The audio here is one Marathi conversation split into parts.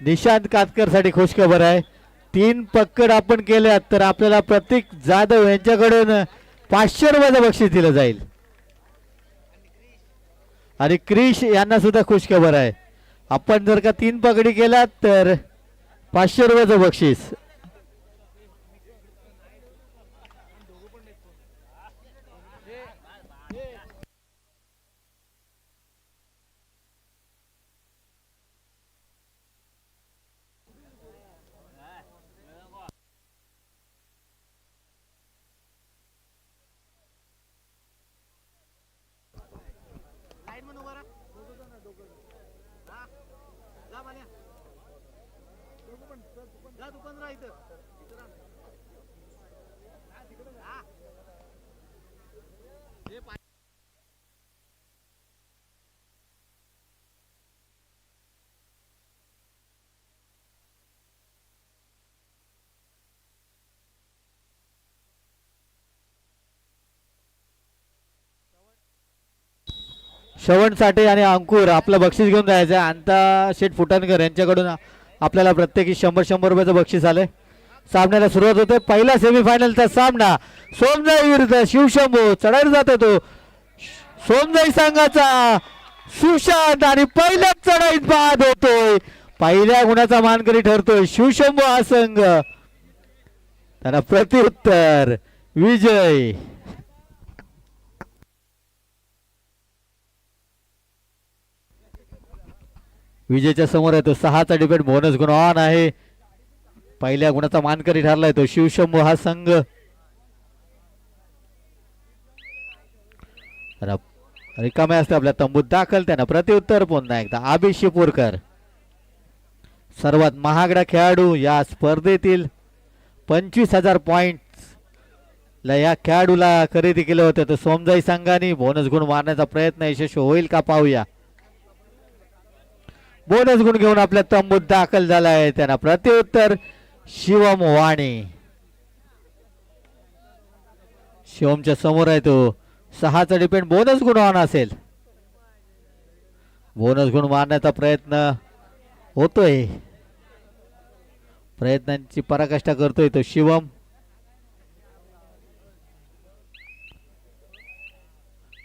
निशांत कातकर साठी खुशखबर आहे. 3 पकड आपण केल्यात तर आपल्याला प्रतीक जाधव यांच्याकडून 500 रुपयाचं बक्षीस दिलं जाईल. आणि क्रिश यांना सुद्धा खुशखबर आहे. आपण जर का 3 पकडी केल्यात तर 500 रुपयाचं बक्षीस. श्रवण साठे आणि अंकुर आपलं बक्षीस घेऊन जायचं आहे. अंता शेठ फुटाणकर यांच्याकडून आपल्याला प्रत्येकी 100 रुपयाचं बक्षीस आलंय. सामन्याला सुरुवात होते. पहिला सेमीफायनलचा सामना सोमजाई विरुद्ध शिवशंभू. चढायला जातो तो सोमजाई संघाचा सुशांत आणि पहिल्याच चढाईत बाद होतोय. पहिल्या गुणाचा मानकरी ठरतोय शिवशंभू हा संघ. त्यांना प्रत्युत्तर विजय. विजयच्या समोर आहे तो 6चा डिपेंड बोनस गुण ऑन आहे. पहिल्या गुणाचा मानकरी ठरलाय तो शिवशंभू हा संघ. रिकामे असते आपल्या तंबूत दाखल. त्यांना प्रत्युत्तर पुन्हा एकदा आबी शिपूरकर. सर्वात महागडा खेळाडू या स्पर्धेतील 25,000 पॉइंट ला या खेळाडूला खरेदी केलं होतं. तर सोमजाई संघाने बोनस गुण मारण्याचा प्रयत्न यशस्वी होईल का पाहूया. बोनस गुण घेऊन आपल्या तंबूत दाखल झाला आहे. त्यांना प्रत्युत्तर शिवम वाणी. शिवमच्या समोर आहे तो 6चा डिपेंड बोनस गुण ऑन असेल. बोनस गुण मारण्याचा प्रयत्न होतोय. प्रयत्नांची पराकाष्ठा करतोय तो शिवम.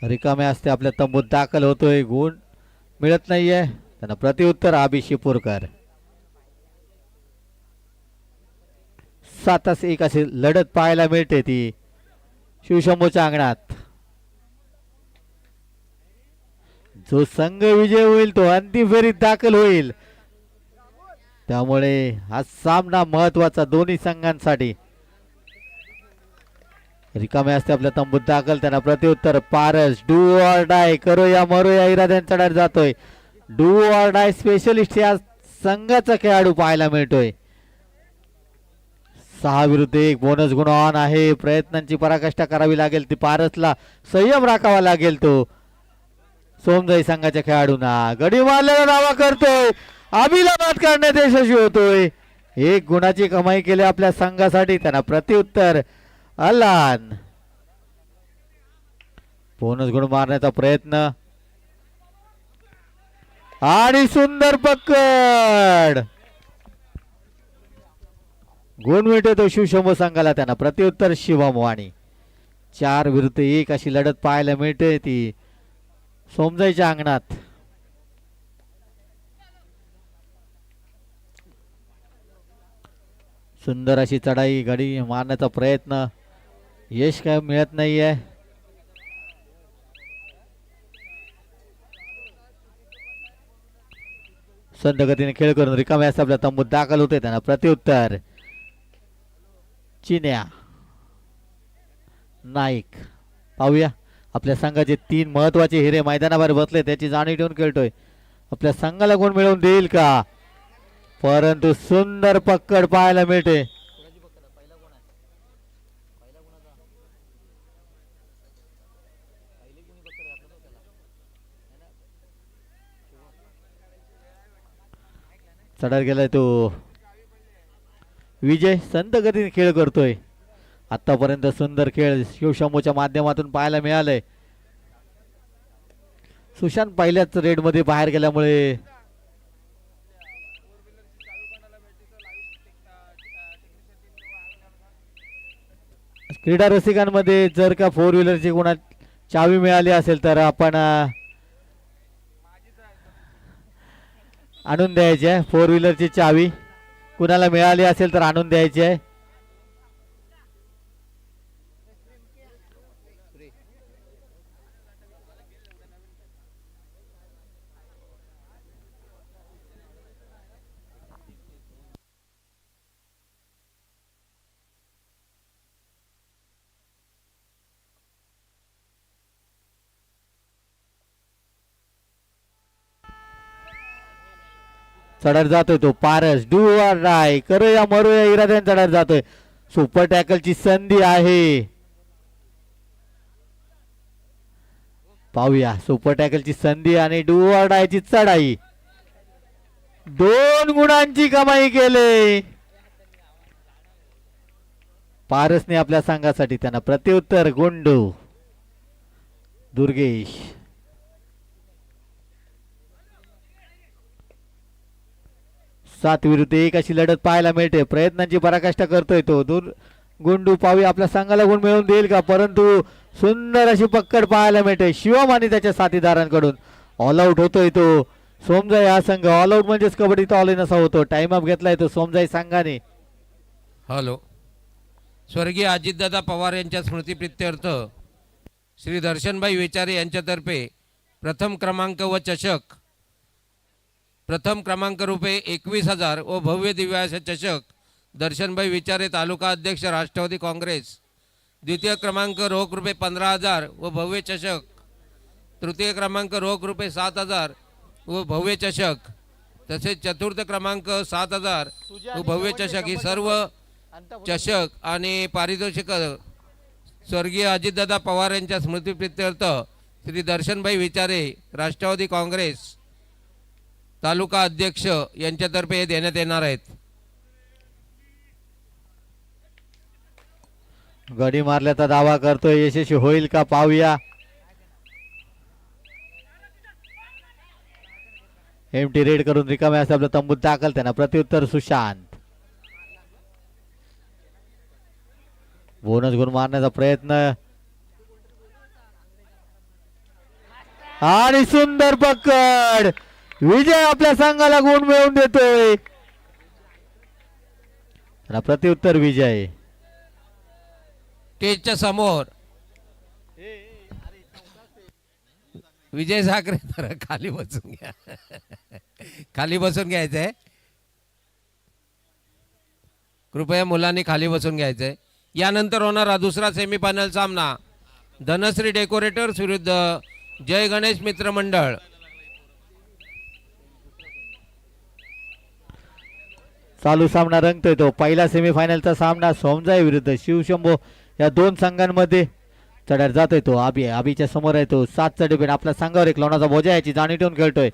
रिकामे असते आपल्या तंबूत दाखल होतोय. गुण मिळत नाहीये. त्यांना प्रत्युत्तर आबी शिपूरकर. 7-1 अशी लढत पाहायला मिळते ती शिवशंभूच्या अंगणात. जो संघ विजय होईल तो अंतिम फेरीत दाखल होईल. त्यामुळे हा सामना महत्वाचा दोन्ही संघांसाठी. रिकामे असते आपल्या तंबूत दाखल. त्यांना प्रत्युत्तर पारस. डू ऑर डाय करो या मरो या इराद्याने चढायला जातोय. डू ऑर डाय स्पेशलिस्ट या संघाचा खेळाडू पाहायला मिळतोय. 6 विरुद्ध 1 बोनस गुण ऑन आहे. प्रयत्नांची पराकाष्ठा करावी लागेल. ती पारसला संयम राखावा लागेल. तो सोमजाई संघाच्या खेळाडूंना गडी मारलेला दावा करतोय. आबीला बाद करण्यात यशस्वी होतोय. 1 गुणाची कमाई केली आपल्या संघासाठी. त्यांना प्रत्युत्तर अलान. बोनस गुण मारण्याचा प्रयत्न आणि सुंदर पकड. गुण मिळतो तो शिवशंभू संघाला. त्यांना प्रत्युत्तर शिवम वाणी. 4 विरुद्ध 1 अशी लढत पाहायला मिळते ती सोमजाईच्या अंगणात. सुंदर अशी चढाई गडी मारण्याचा प्रयत्न यश काय मिळत नाहीये. संत गतीने खेळ करून रिकाम्या आपल्या तंबूत दाखल होते. त्यांना प्रत्युत्तर चिन्या नाईक. पाहूया आपल्या संघाचे 3 महत्वाचे हिरे मैदानावर बसले. त्याची जाणीव ठेवून खेळतोय. आपल्या संघाला गुण मिळवून देईल का. परंतु सुंदर पकड पाहायला मिळते. चढायला गेलाय तो विजय. संत गतीने खेळ करतोय. आतापर्यंत सुंदर खेळ शिवशंभूच्या माध्यमातून पाहायला मिळालंय. सुशांत पहिल्याच रेड मध्ये बाहेर गेल्यामुळे क्रीडा रसिकांमध्ये जर का फोर व्हीलरची कोणा चावी मिळाली असेल तर आपण आणून द्यायची आहे. फोर व्हीलरची चावी कुणाला मिळाली असेल तर आणून द्यायची आहे. चढत जातोय तो पारस. डू ऑर डाय, करूया मरूया इराद्याने चढत जातोय. सुपर टॅकलची संधी आहे. पाहूया सुपर टॅकलची संधी आणि डू ऑर डायची चढाई. 2 गुणांची कमाई केली पारसने आपल्या संघासाठी. त्यांना प्रत्युत्तर गुंडू दुर्गेश. 7 विरुद्ध 1 अशी लढत पाहायला मिळते. प्रयत्नांची पराकाष्ठा करतोय तो गुंडू. पाहूया आपल्या संघाला गुण मिळवून देईल का, परंतु सुंदर अशी पकड पाहायला मिळते शिवम आणि त्याच्या साथीदारांकडून. ऑल आउट होतोय तो सोमजाई हा संघ. ऑल आउट म्हणजेच कबड्डीत ऑल इन असा होतो. टाइम अप घेतलाय तो सोमजाई संघाने. हॅलो. स्वर्गीय अजितदादा पवार यांच्या स्मृतिप्रित्यर्थ श्री दर्शनभाई विचारे यांच्यातर्फे प्रथम क्रमांक व चषक, प्रथम क्रमांक रुपये 21,000 व भव्य दिव्य असे चषक दर्शनभाई विचारे तालुका अध्यक्ष राष्ट्रवादी काँग्रेस. द्वितीय क्रमांक रोख रुपये 15,000 व भव्य चषक. तृतीय क्रमांक रोख रुपये 7,000 व भव्य चषक. तसेच चतुर्थ क्रमांक 7,000 व भव्य चषक. ही सर्व चषक आणि पारितोषिक स्वर्गीय अजितदादा पवार यांच्या स्मृतिप्रित्यर्थ श्री दर्शनभाई विचारे राष्ट्रवादी काँग्रेस तालुका अध्यक्ष यांच्यातर्फे देण्यात येणार आहेत. गडी मारल्याचा दावा करतोय, यशस्वी होईल का पाहूया. एमटी रेड करून रिकाम्या असं आपलं तंबूत दाखल. त्यांना प्रत्युत्तर सुशांत. बोनस गुण मारण्याचा प्रयत्न आणि सुंदर पकड. विजय आपल्या संघाला गुण मिळवून देतोय. प्रत्युत्तर विजय. स्टेजच्या समोर विजय साखरे. तर खाली बसून घ्या, खाली बसून घ्यायचंय. कृपया मुलांनी खाली बसून घ्यायचंय. यानंतर होणारा दुसरा सेमीफायनल सामना धनश्री डेकोरेटर्स विरुद्ध जय गणेश मित्र मंडळ. चालू सामना रंगतोय तो. पहिला सेमीफायनलचा सामना सोमजाई विरुद्ध शिवशंभो या दोन संघांमध्ये. चढत जातोय तो आबीच्या समोर आहे तो. 7चा डिपेंड आपल्या संघावर एक लोणाचा बोजा याची जाणीव ठेवून खेळतोय.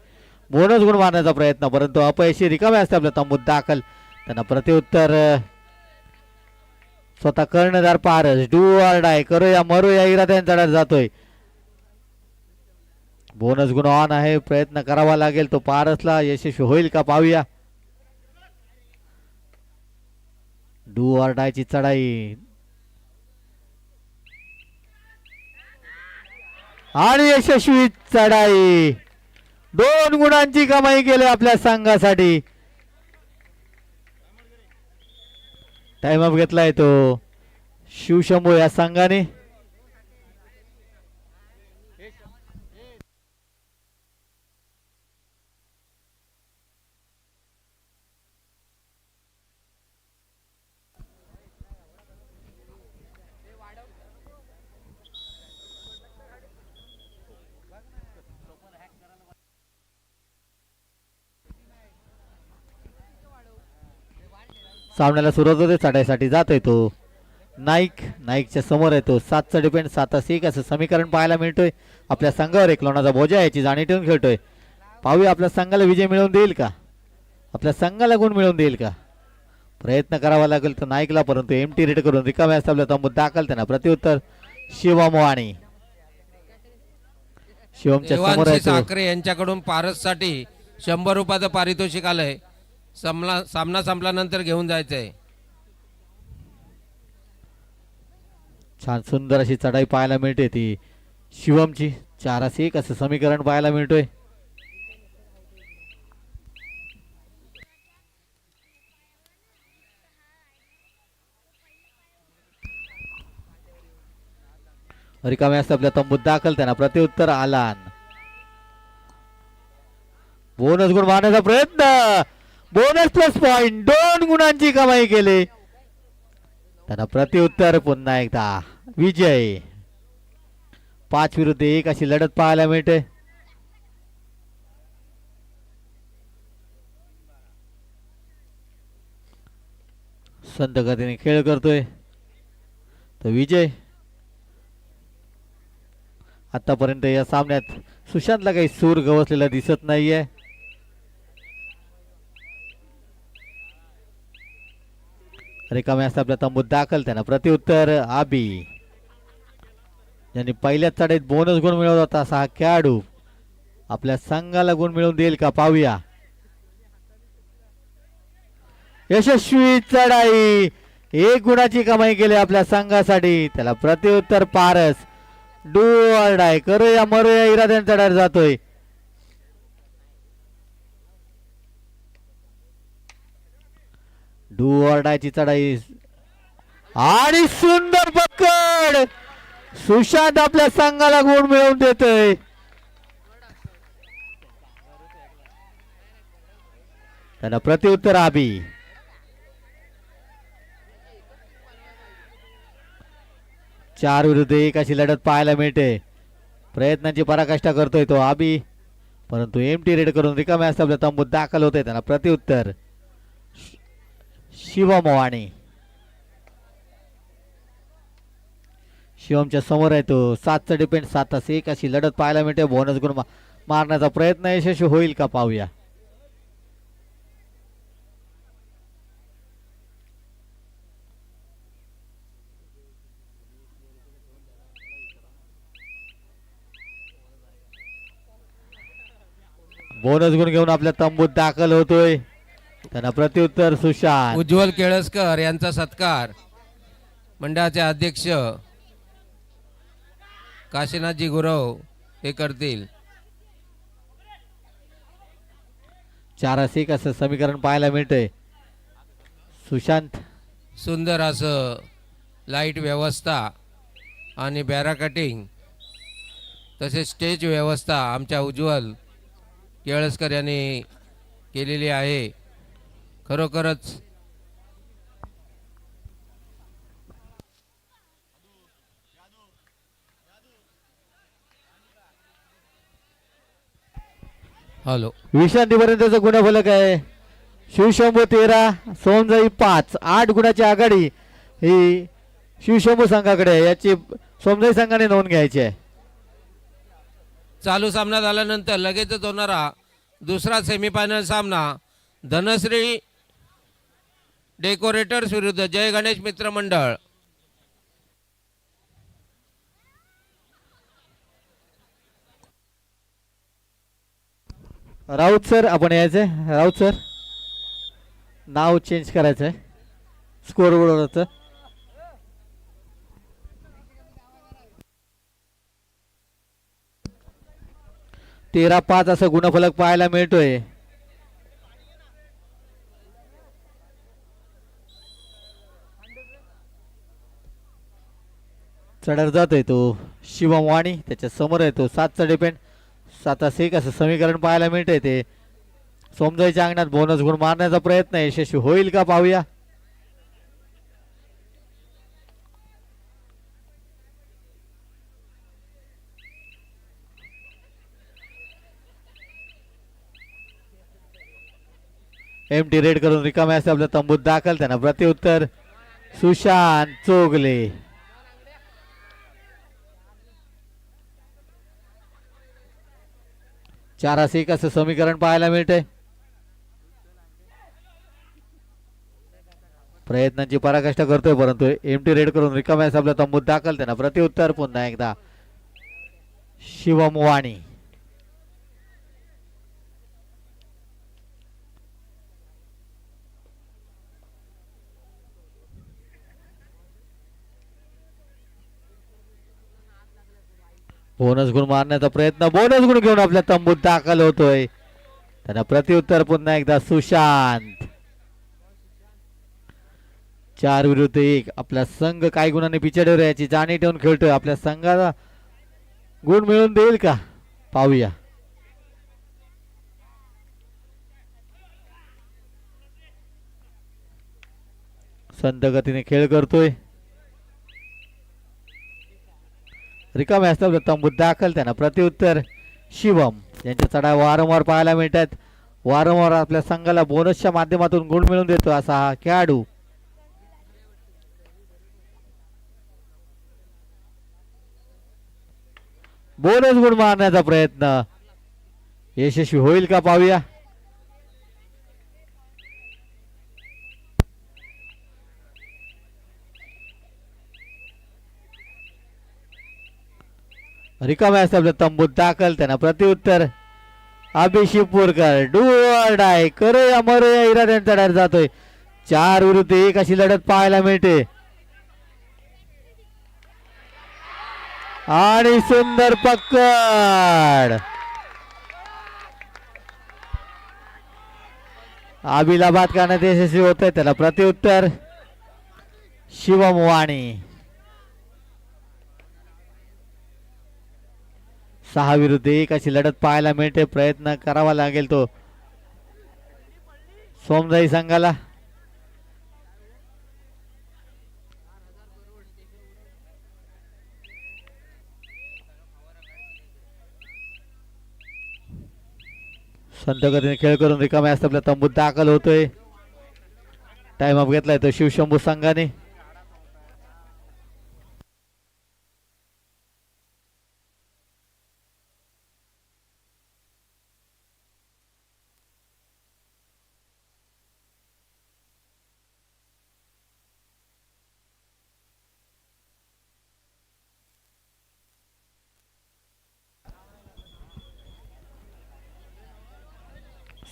बोनस गुण मारण्याचा प्रयत्न, परंतु अपयशी. रिकामे असते आपल्या तंबूत दाखल. त्यांना प्रत्युत्तर स्वतः कर्णधार पारस. डू ऑर डाय, करूया मरूया इराद्याने चढत जातोय. बोनस गुण ऑन आहे. प्रयत्न करावा लागेल तो पारसला. यशस्वी होईल का पाहूया. डू ऑर डायची चढाई आणि यशस्वी चढाई. 2 गुणांची कमाई केली आपल्या संघासाठी. टाइम अप घेतलाय तो शिवशंभो या संघाने. सामन्याला सुरुवात होते. चढाईसाठी जातोय तो नाईकच्या समोर आहे तो. 7चा डिपेंड 7-1 असं समीकरण पाहायला मिळतोय. आपल्या संघावर एक लोणाचा बोजा याची जाणीव ठेवून खेळतोय. पाहूया आपल्या संघाला विजय मिळवून देईल का, आपल्या संघाला गुण मिळवून देईल का. प्रयत्न करावा लागेल तो नाईकला, परंतु एमटी रेड करून रिकाम्या असता आपल्या तंबूत दाखल. त्यांना प्रत्युत्तर शिवम आणि शिवमच्या समोर आहे साखरे यांच्याकडून पारससाठी 100 रुपयाचं पारितोषिक आलंय. सामना संपल्यानंतर घेऊन जायचंय. छान सुंदर अशी चढाई पाहायला मिळते ती शिवमची. 4-1 असं समीकरण पाहायला मिळतोय. रिकामे असते आपल्या तंबूत दाखल. त्यांना प्रत्युत्तर आलान. बोनस गुण मारण्याचा प्रयत्न. बोनस प्लस पॉइंट 2 गुणांची कमाई केली. त्यांना प्रत्युत्तर पुन्हा एकदा विजय. 5-1 अशी लढत पाहायला मिळते. संत गतीने खेळ करतोय तो विजय. आतापर्यंत या सामन्यात सुशांतला काही सूर गवसलेला दिसत नाहीये. रिकामे असता आपल्या तंबूत दाखल. त्यांना प्रत्युत्तर आबी. ज्यांनी पहिल्याच चढाईत बोनस गुण मिळवला होता असा हा खेळाडू आपल्या संघाला गुण मिळवून देईल का पाहूया. यशस्वी चढाई 1 गुणाची कमाई केली आपल्या संघासाठी. त्याला प्रत्युत्तर पारस. डू ऑर डाय करूया मरूया इराद्याने चढायला जातोय. डू ऑर डायची चढाई आणि सुंदर पकड. सुशांत आपल्या संघाला गुण मिळवून देतोय. त्यांना प्रत्युत्तर आबी. 4-1 अशी लढत पाहायला मिळते. प्रयत्नांची पराकाष्ठा करतोय तो आबी, परंतु एमटी रेड करून रिकाम्या असता आपल्या तंबूत दाखल होते. त्यांना प्रत्युत्तर शिवम वाणी. शिवमच्या समोर आहे तो. 7चा डिपेंड 7-1 अशी लढत पाहायला मिळते. बोनस गुण मारण्याचा प्रयत्न यशस्वी होईल का पाहूया. बोनस गुण घेऊन आपल्या तंबूत दाखल होतोय. त्यांना प्रत्युत्तर सुशांत. उज्ज्वल केळसकर यांचा सत्कार मंडळाचे अध्यक्ष काशीनाथजी गुरव हे करतील. 4-1 असं समीकरण पाहायला मिळतंय. सुशांत सुंदर असं लाईट व्यवस्था आणि बॅरा कटिंग तसेच स्टेज व्यवस्था आमच्या उज्ज्वल केळसकर यांनी केलेली आहे. खरोखरच हॅलो विश्रांतीपर्यंतचं गुणफलक आहे. शिवशंभू 13 सोमजाई 5. 8 गुणाची आघाडी ही शिवशंभू संघाकडे आहे. याची सोमजाई संघाने नोंद घ्यायची आहे. चालू सामना झाल्यानंतर लगेचच होणारा दुसरा सेमीफायनल सामना धनश्री डेकोरेटर्स विरुद्ध जय गणेश मित्र मंडळ. राऊत सर आपण यायचंय. राऊत सर नाव चेंज करायचंय स्कोर बोर्डवरचं. 13-5 असं गुणफलक पाहायला मिळतोय. चढर जातोय तो शिवम वाणी. त्याच्या समोर आहे तो 7चा डिपेंड 7-1 असं समीकरण पाहायला मिळतंय. ते सोमजाईच्या अंगणात बोनस गुण मारण्याचा प्रयत्न यशस्वी होईल का पाहूया. एमटी रेड करून रिकामे असते आपल्या तंबूत दाखल. त्यांना प्रत्युत्तर सुशांत चोगले. 4-1 असं समीकरण पाहायला मिळते. प्रयत्नांची पराकाष्ठा करतोय परंतु एमटी रेड करून रिकाम्या असते आपल्या तंबूत दाखल. त्यांना प्रत्युत्तर पुन्हा एकदा शिवम वाणी. बोनस गुण मारण्याचा प्रयत्न, बोनस गुण घेऊन आपल्या तंबूत दाखल होतोय. त्यांना प्रत्युत्तर पुन्हा एकदा सुशांत. 4-1 आपला संघ काही गुणांनी पिछाडीवर याची जाणीव ठेवून खेळतोय. आपल्या संघाला गुण मिळून देईल का पाहूया. संत गतीने खेळ करतोय. रिकामे असतात तंबूत दाखल. त्यांना प्रत्युत्तर शिवम यांच्या चढा वारंवार पाहायला मिळतात. वारंवार आपल्या संघाला बोनसच्या माध्यमातून गुण मिळवून देतो असा हा खेळाडू. बोनस गुण मारण्याचा प्रयत्न यशस्वी होईल का पाहूया. रिकामे असते आपल्या तंबूत दाखल. त्यांना प्रत्युत्तर अभिशिवपूरकर डू ऑर डाय करूया मरूया इराद्यांचा डायर जातोय. 4-1 अशी लढत पाहायला मिळते. आणि सुंदर पकड. अभिला बाद करण्यात यशस्वी होत आहे. त्याला प्रत्युत्तर शिवम वाणी. 6-1 अशी लढत पाहायला मिळते. प्रयत्न करावा लागेल तो सोमजाई संघाला. संत गतीने खेळ करून रिकामे असतात आपल्या तंबूत दाखल होतोय. टाइम अप घेतलाय तो शिवशंभू संघाने.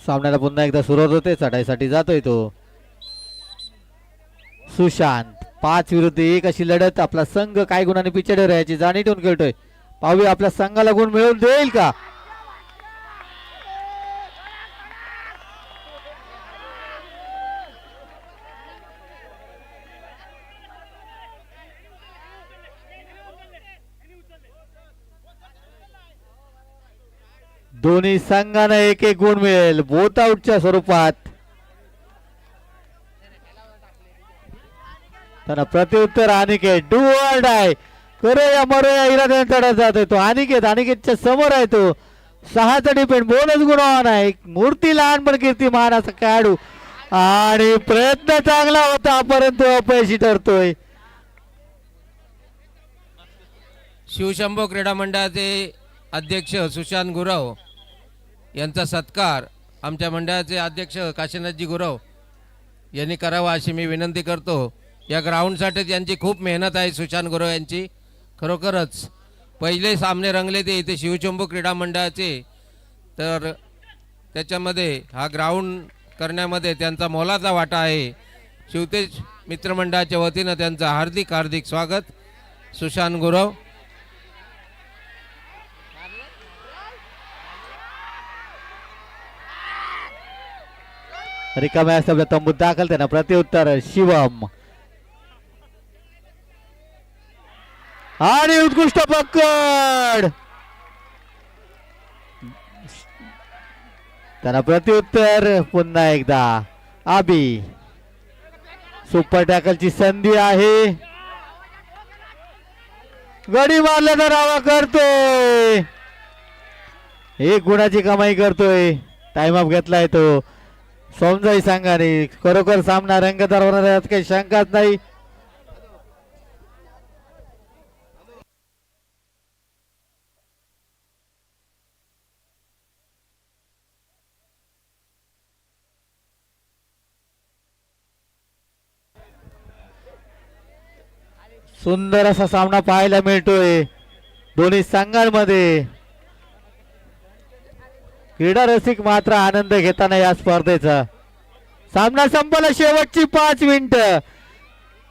सामन्याला पुन्हा एकदा सुरुवात होते. चढाईसाठी जातोय तो सुशांत. 5-1 अशी लढत. आपला संघ काही गुणांनी पिछाडीवर याची जाणीव ठेवून खेळतोय. पाहूया आपल्या संघाला गुण मिळवून देईल का. दोन्ही संघांना 1-1 गुण मिळेल बोथ आउटच्या स्वरूपात. त्यांना प्रत्युत्तर अनिकेत डू ऑर डाय करूया मरूया इराद्याने चढत जातोय तो अनिकेतच्या समोर आहे तो. 6चा डिपेंड बोनस गुणवान आहे. मूर्ती लहान पण कीर्तिमान असा खेळाडू. आणि प्रयत्न चांगला होता परंतु अपयशी ठरतोय. शिवशंभो क्रीडा मंडळाचे अध्यक्ष सुशांत गुरव यांचा सत्कार आमच्या मंडळाचे अध्यक्ष काशीनाथजी गुरव यांनी करावा अशी मी विनंती करतो. या ग्राउंडसाठी त्यांची खूप मेहनत आहे सुशांत गुरव यांची. खरोखरच पहिले सामने रंगले ते इथे शिवशंभो क्रीडा मंडळाचे. तर त्याच्यामध्ये हा ग्राउंड करण्यामध्ये त्यांचा मोलाचा वाटा आहे. शिवतेज मित्रमंडळाच्या वतीनं त्यांचं हार्दिक हार्दिक स्वागत. सुशांत गुरव. रिकाम्या असल्या तंबूत दाखल. त्यांना प्रत्युत्तर शिवम. आणि उत्कृष्ट पकड. त्यांना प्रत्युत्तर पुन्हा एकदा आबी. सुपर टॅकलची संधी आहे. गडी मारल्याचा दावा करतोय. 1 गुणाची कमाई करतोय. टाइम अप घेतलाय तो सोमजाई संघाने. खरोखर सामना रंगतदार होणार यात काही शंकाच नाही. सुंदर असा सामना पाहायला मिळतोय दोन्ही संघांमध्ये. क्रीडा रसिक मात्र आनंद घेताना या स्पर्धेचा. सामना संपला. शेवटची 5 मिनिटं.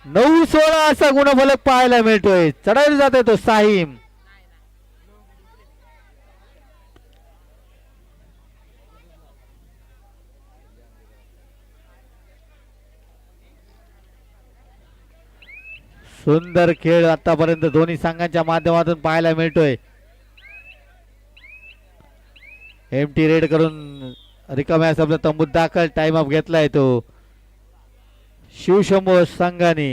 9-16 असा गुणफलक पाहायला मिळतोय. चढायला जातोय तो साहिम. सुंदर खेळ आतापर्यंत दोन्ही संघांच्या माध्यमातून पाहायला मिळतोय. एमटी रेड करून रिकाम्या शब्द तंबूत दाखल. टाइम अप घेतलाय तो शिवशंभो संघाने.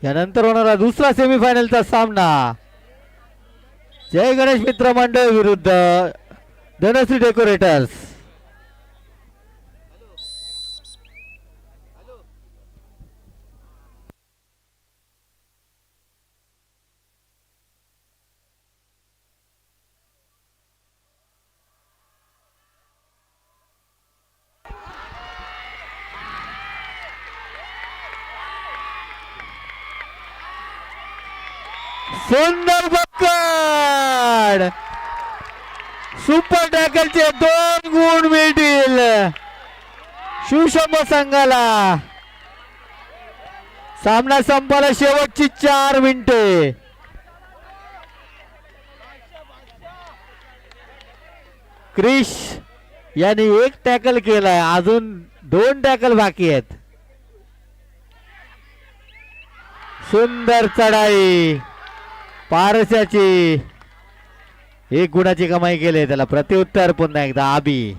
यानंतर होणारा दुसरा सेमीफायनलचा सामना जय गणेश मित्र मंडळ विरुद्ध धनश्री डेकोरेटर्स. सुंदर पकड. सुपर टॅकलचे 2 गुण मिळतील शिवशंभो संघाला. सामना संपायला शेवटची 4 मिनिटे. क्रिश यांनी 1 टॅकल केलाय, अजून 2 टॅकल बाकी आहेत. सुंदर चढाई पारस्याची. 1 गुणाची कमाई केली. त्याला प्रत्युत्तर पुन्हा एकदा आबी.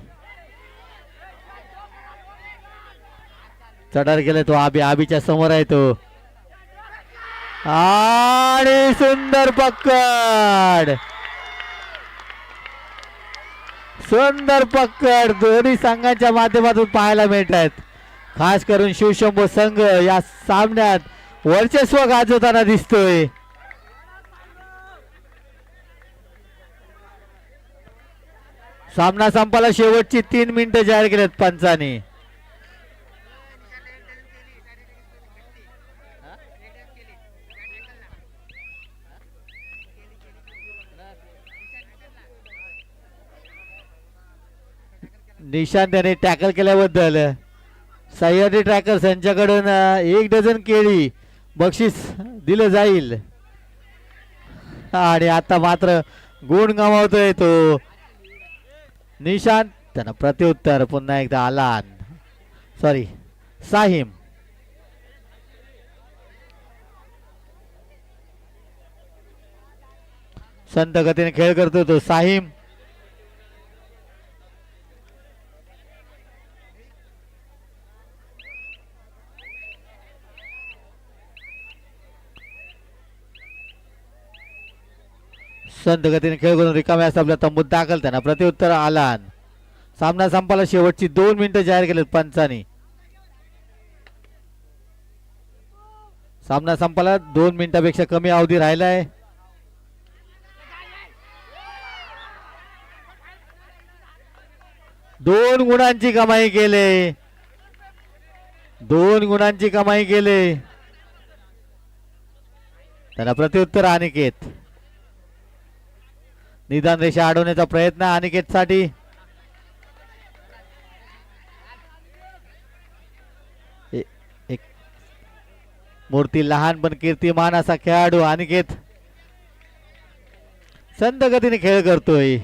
चढार केले तो आबी. आबीच्या समोर आहे तो आणि सुंदर पकड. सुंदर पकड दोन्ही संघांच्या माध्यमातून पाहायला मिळत आहेत. खास करून शिवशंभो संघ या सामन्यात वर्चस्व गाजवताना दिसतोय. सामना संपायला शेवटची 3 मिनिटं जाहीर केलेत पंचांनी. निशांत यांनी टॅकल केल्याबद्दल सह्याद्री ट्रॅकर्स यांच्याकडून 1 डझन केळी बक्षीस दिलं जाईल. आणि आता मात्र गुण गमावतोय तो निशांत. त्यांना प्रत्युत्तर पुन्हा एकदा आलान सॉरी साहिम. संत गतीने खेळ करतो तो साहिम. संत गतीने खेळ करून रिकाम्या आपल्या तंबूत दाखल. त्यांना प्रत्युत्तर आलान. सामना संपायला शेवटची 2 मिनिटं जाहीर केलेत पंचांनी. सामना संपायला 2 मिनिटापेक्षा कमी अवधी राहिलाय. दोन गुणांची कमाई केले. 2 गुणांची कमाई केले. त्याला प्रत्युत्तर अनिकेत. निदान रेषा अडवण्याचा प्रयत्न अनिकेत साठी. एक मूर्ती लहान पण कीर्तिमान असा खेळाडू अनिकेत संत गतीने खेळ करतोय.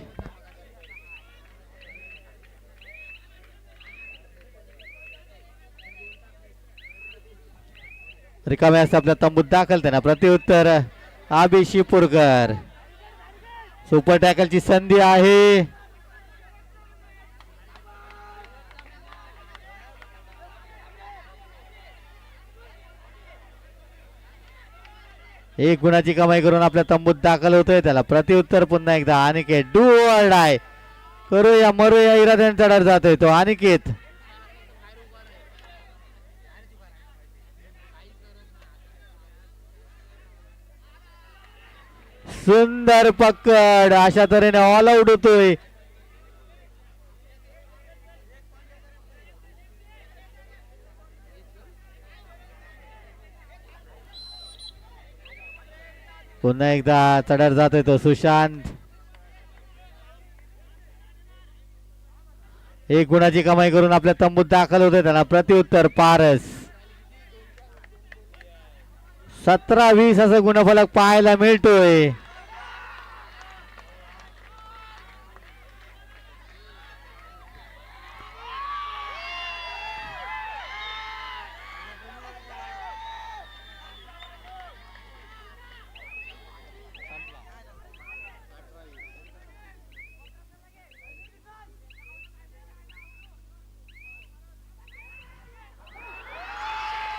रिकाम्या आपल्या तंबूत दाखल. त्यांना प्रत्युत्तर आबी शिपूरकर. सुपर टॅकलची संधी आहे. एक गुणाची कमाई करून आपल्या तंबूत दाखल होतोय. त्याला प्रत्युत्तर पुन्हा एकदा अनिकेत. डू ऑर डाय करूया मरूया इराद्याने चढार जातोय तो अनिकेत. सुंदर पकड. अशा तऱ्हेने ऑल आउट होतोय. पुन्हा एकदा चढार जातोय तो सुशांत. 1 गुणाची कमाई करून आपल्या तंबूत दाखल होतोय. त्यांना प्रत्युत्तर पारस. 17-20 असं गुणफलक पाहायला मिळतोय.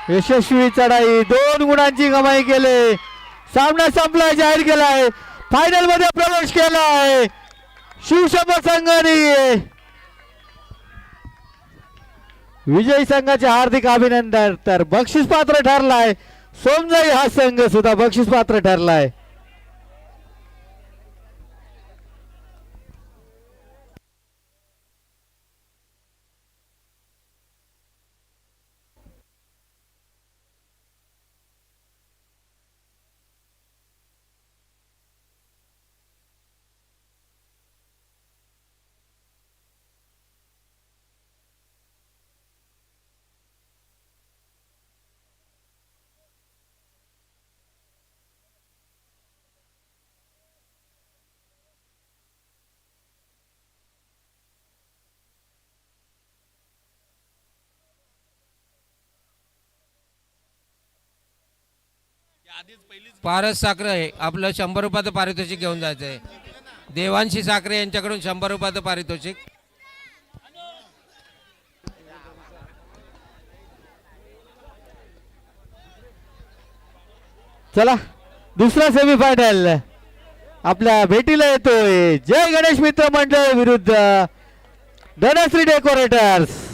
यशस्वी चढाई 2 गुणांची कमाई केली. सामना संपला जाहीर केलाय. फायनल मध्ये प्रवेश केलाय शिवशंभर संघाने. विजयी संघाचे हार्दिक अभिनंदन. तर बक्षीस पात्र ठरलाय सोमजाई हा संघ सुद्धा बक्षीस पात्र ठरलाय. पारस साखरे आपलं 100 रुपयाचं पारितोषिक घेऊन जायचंय. देवांशी साखरे यांच्याकडून 100 रुपयाचं पारितोषिक. चला दुसरा सेमीफायनल आपल्या भेटीला येतोय. जय गणेश मित्र मंडळ विरुद्ध धनश्री डेकोरेटर्स.